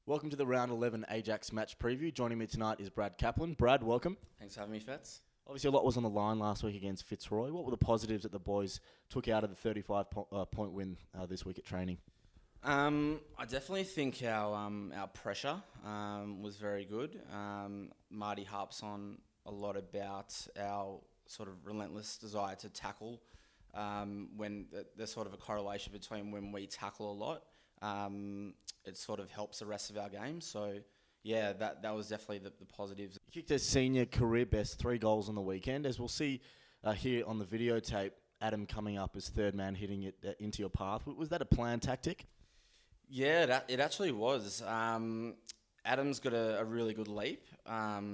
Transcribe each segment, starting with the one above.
Welcome to the Round 11 AJAX match preview. Joining me tonight is Brad Caplan. Brad, welcome. Thanks for having me, Fats. Obviously, a lot was on the line last week against Fitzroy. What were the positives that the boys took out of the 35-point win this week at training? I definitely think our pressure was very good. Marty harps on a lot about our sort of relentless desire to tackle. When there's sort of a correlation between when we tackle a lot, it sort of helps the rest of our game. So, yeah, that was definitely the positives. You kicked a senior career best 3 goals on the weekend. As we'll see here on the videotape, Adam coming up as third man, hitting it into your path. Was that a planned tactic? Yeah, it actually was. Adam's got a really good leap.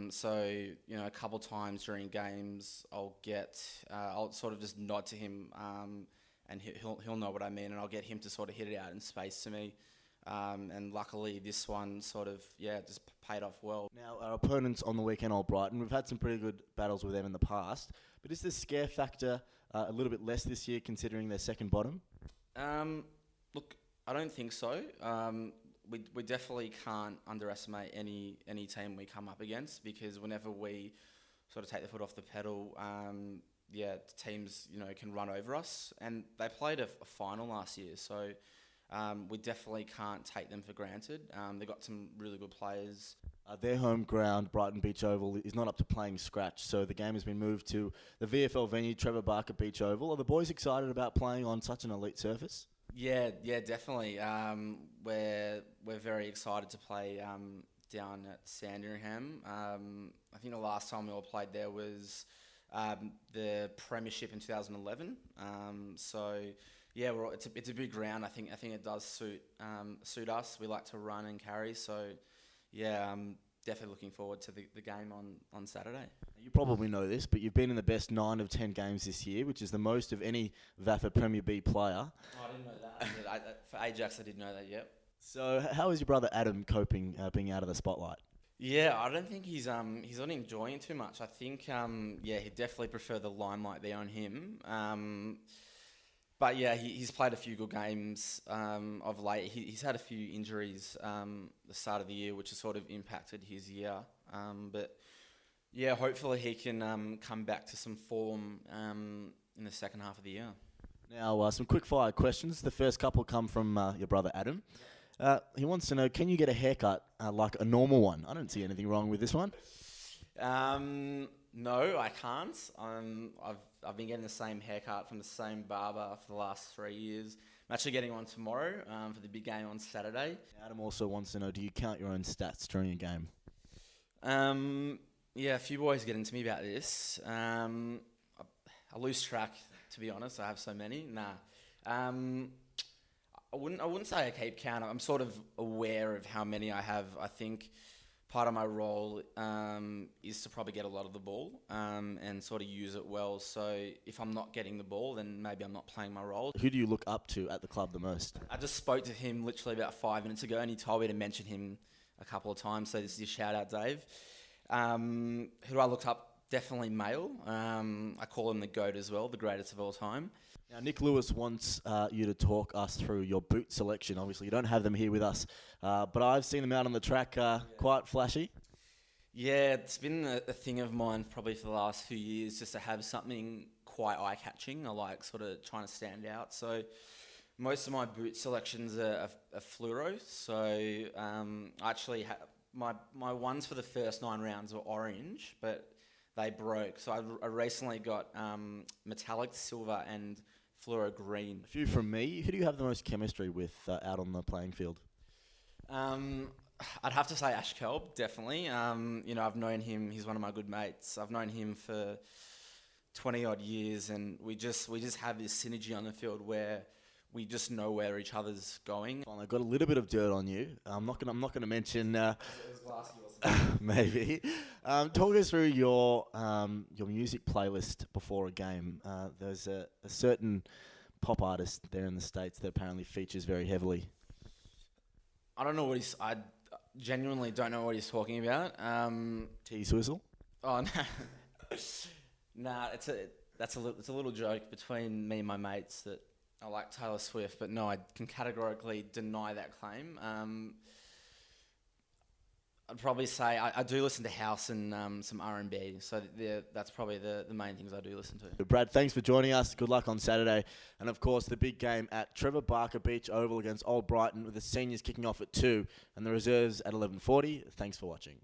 So, you know, a couple times during games, I'll sort of just nod to him, and he'll know what I mean, and I'll get him to sort of hit it out in space to me. And luckily, this one sort of, just paid off well. Now, our opponents on the weekend, Old Brighton, we've had some pretty good battles with them in the past, but is the scare factor a little bit less this year considering their second bottom? Look, I don't think so. We definitely can't underestimate any team we come up against, because whenever we sort of take the foot off the pedal, teams can run over us, and they played a final last year, so we definitely can't take them for granted. They've got some really good players. Their home ground, Brighton Beach Oval, is not up to playing scratch, so the game has been moved to the VFL venue, Trevor Barker Beach Oval. Are the boys excited about playing on such an elite surface? Yeah, definitely. We're very excited to play down at Sandringham. I think the last time we all played there was the Premiership in 2011. Yeah, it's a big ground. I think it does suit us. We like to run and carry, so yeah, I'm definitely looking forward to the game on Saturday. You probably know this, but you've been in the best 9 of 10 games this year, which is the most of any VAFA Premier B player. Oh, I didn't know that. For AJAX, I didn't know that yet. So how is your brother Adam coping being out of the spotlight? Yeah, I don't think he's not enjoying it too much. I think he'd definitely prefer the limelight be on him. But yeah, he's played a few good games of late. He's had a few injuries the start of the year, which has sort of impacted his year. But yeah, hopefully he can come back to some form in the second half of the year. Now, some quick fire questions. The first couple come from your brother Adam. He wants to know, can you get a haircut like a normal one? I don't see anything wrong with this one. No, I can't. I've been getting the same haircut from the same barber for the last 3 years. I'm actually getting one tomorrow for the big game on Saturday. Adam also wants to know, do you count your own stats during a game? Yeah, a few boys get into me about this. I lose track, to be honest. I have so many. I wouldn't say I keep count. I'm sort of aware of how many I have. I think part of my role is to probably get a lot of the ball and sort of use it well. So if I'm not getting the ball, then maybe I'm not playing my role. Who do you look up to at the club the most? I just spoke to him literally about 5 minutes ago, and he told me to mention him a couple of times. So this is your shout out, Dave. Who do I look up? Definitely Male. I call him the GOAT as well, the greatest of all time. Now, Nick Lewis wants you to talk us through your boot selection. Obviously, you don't have them here with us, but I've seen them out on the track, quite flashy. Yeah, it's been a thing of mine probably for the last few years, just to have something quite eye-catching. I like sort of trying to stand out. So most of my boot selections are fluoro. So I actually my ones for the first 9 rounds were orange, but they broke. So I recently got metallic silver and fluoro green. A few from me. Who do you have the most chemistry with out on the playing field? I'd have to say Ash Kelb, definitely. I've known him. He's one of my good mates. I've known him for 20 odd years, and we just have this synergy on the field where we just know where each other's going. Well, I got a little bit of dirt on you. I'm not gonna mention. It was glassy, wasn't it? Maybe. Talk us through your music playlist before a game. There's a certain pop artist there in the States that apparently features very heavily. I don't know what I genuinely don't know what he's talking about. T-Swizzle? Oh, no. Nah, it's a little joke between me and my mates that I like Taylor Swift, but no, I can categorically deny that claim. I'd probably say I do listen to house and some R&B. So that's probably the main things I do listen to. Brad, thanks for joining us. Good luck on Saturday. And, of course, the big game at Trevor Barker Beach Oval against Old Brighton, with the seniors kicking off at 2 and the reserves at 11:40. Thanks for watching.